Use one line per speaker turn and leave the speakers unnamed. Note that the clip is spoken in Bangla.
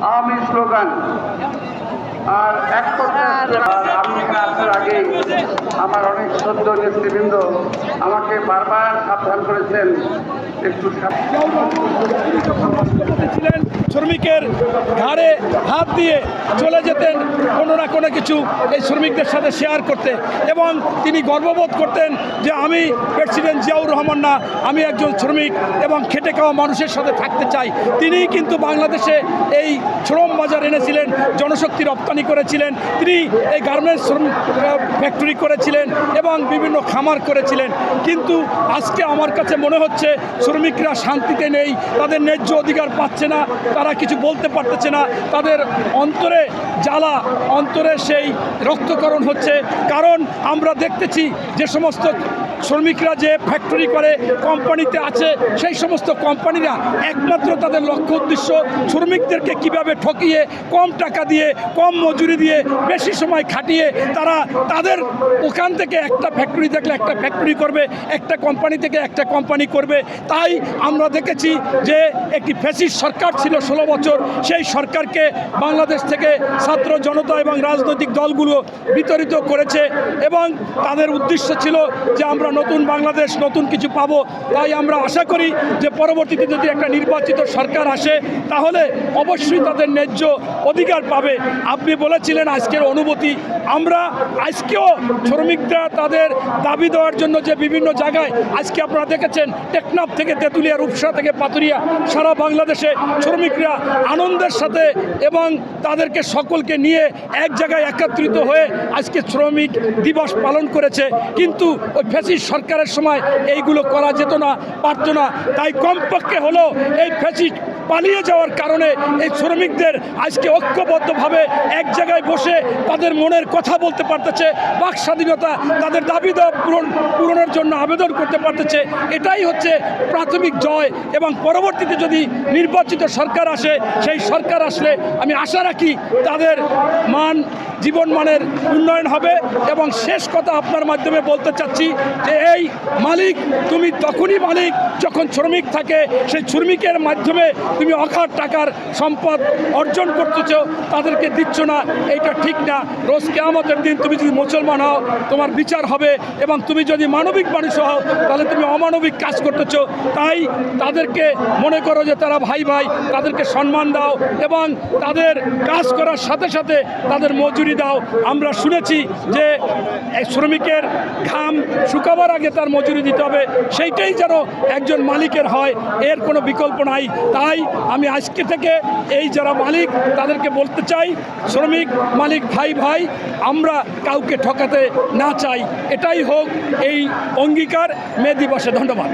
আওয়ামী স্লোগান। আর এক আমি এখানে আসার আগে আমার অনেক শ্রদ্ধ নেতৃবৃন্দ আমাকে বারবার সাবধান করেছেন, একটু
ছিলেন শ্রমিকের ঘাড়ে হাত দিয়ে চলে যেতেন কোনো না কোনো কিছু এই শ্রমিকদের সাথে শেয়ার করতে, এবং তিনি গর্ববোধ করতেন যে আমি প্রেসিডেন্ট জিয়াউর রহমান না, আমি একজন শ্রমিক এবং খেটে খাওয়া মানুষের সাথে থাকতে চাই। তিনিই কিন্তু বাংলাদেশে এই শ্রম বাজার এনেছিলেন, জনশক্তি রপ্তানি করেছিলেন, তিনি এই গার্মেন্টস ফ্যাক্টরি করেছিলেন এবং বিভিন্ন খামার করেছিলেন। কিন্তু আজকে আমার কাছে মনে হচ্ছে শ্রমিকরা শান্তিতে নেই, তাদের ন্যায্য অধিকার পাচ্ছে না, তারা কিছু বলতে পারতেছে না, তাদের অন্তরে জ্বালা, অন্তরে সেই রক্তকরণ হচ্ছে। কারণ আমরা দেখতেছি যে সমস্ত শ্রমিকরা যে ফ্যাক্টরি করে, কোম্পানিতে আছে, সেই সমস্ত কোম্পানিরা একমাত্র তাদের লক্ষ্য উদ্দেশ্য শ্রমিকদেরকে কিভাবে ঠকিয়ে কম টাকা দিয়ে, কম মজুরি দিয়ে, বেশি সময় খাটিয়ে তারা তাদের ওখান থেকে একটা ফ্যাক্টরি থাকলে একটা ফ্যাক্টরি করবে, একটা কোম্পানি থেকে একটা কোম্পানি করবে। তাই আমরা দেখেছি যে একটি ফ্যাসিস্ট সরকার ছিল 16 বছর, সেই সরকারকে বাংলাদেশ থেকে ছাত্র জনতা এবং রাজনৈতিক দলগুলো বিতরিত করেছে এবং তাদের উদ্দেশ্য ছিল যে আমরা নতুন বাংলাদেশ, নতুন কিছু পাবো। তাই আমরা আশা করি যে পরবর্তীতে যদি একটা নির্বাচিত সরকার আসে তাহলে অবশ্যই তাদের ন্যায্য অধিকার পাবে। আপনি বলেছিলেন আজকের অনুভূতি, আমরা আজকেও শ্রমিকরা তাদের দাবি দেওয়ার জন্য যে বিভিন্ন জায়গায় আজকে আপনারা দেখেছেন, টেকনাফ থেকে তেঁতুলিয়া, রূপসা থেকে পাতুরিয়া, সারা বাংলাদেশে শ্রমিকরা আনন্দের সাথে এবং তাদেরকে সকলকে নিয়ে এক জায়গায় একত্রিত হয়ে আজকে শ্রমিক দিবস পালন করেছে। কিন্তু ওই ফ্যাসিস্ট সরকারের সময় এইগুলো করা যেত না, পারত না। তাই কমপক্ষে হলো এই ফ্যাসিস্ট পালিয়ে যাওয়ার কারণে এই শ্রমিকদের আজকে ঐক্যবদ্ধভাবে এক জায়গায় বসে তাদের মনের কথা বলতে পারতেছে, বাক স্বাধীনতা, তাদের দাবি দাওয়া পূরণের জন্য আবেদন করতে পারতেছে। এটাই হচ্ছে প্রাথমিক জয়। এবং পরবর্তীতে যদি নির্বাচিত সরকার আসে, সেই সরকার আসলে আমি আশা রাখি তাদের জীবনমানের উন্নয়ন হবে। এবং শেষ কথা আপনার মাধ্যমে বলতে চাচ্ছি যে এই মালিক, তুমি তখনই মালিক যখন শ্রমিক থাকে, সেই শ্রমিকের মাধ্যমে তুমি অখাত টাকার সম্পদ অর্জন করতেছ, তাদেরকে দিচ্ছ না, এইটা ঠিক না। রোজ কিয়ামতের দিন তুমি যদি মুসলমান হও তোমার বিচার হবে, এবং তুমি যদি মানবিক মানুষ হও তাহলে তুমি অমানবিক কাজ করতেছ। তাই তাদেরকে মনে করো যে তারা ভাই ভাই, তাদেরকে সম্মান দাও এবং তাদের কাজ করার সাথে সাথে তাদের মজুরি দাও। আমরা শুনেছি যে শ্রমিকের ঘাম শুকাবার আগে তার মজুরি দিতে হবে, সেইটাই যেন একজন মালিকের হয়, এর কোনো বিকল্প নাই। তাই আমি আজকে থেকে এই যারা মালিক তাদেরকে বলতে চাই, শ্রমিক মালিক ভাই ভাই, আমরা কাউকে ঠকাতে না চাই। এটাই হোক এই অঙ্গীকার মে দিবসে। ধন্যবাদ।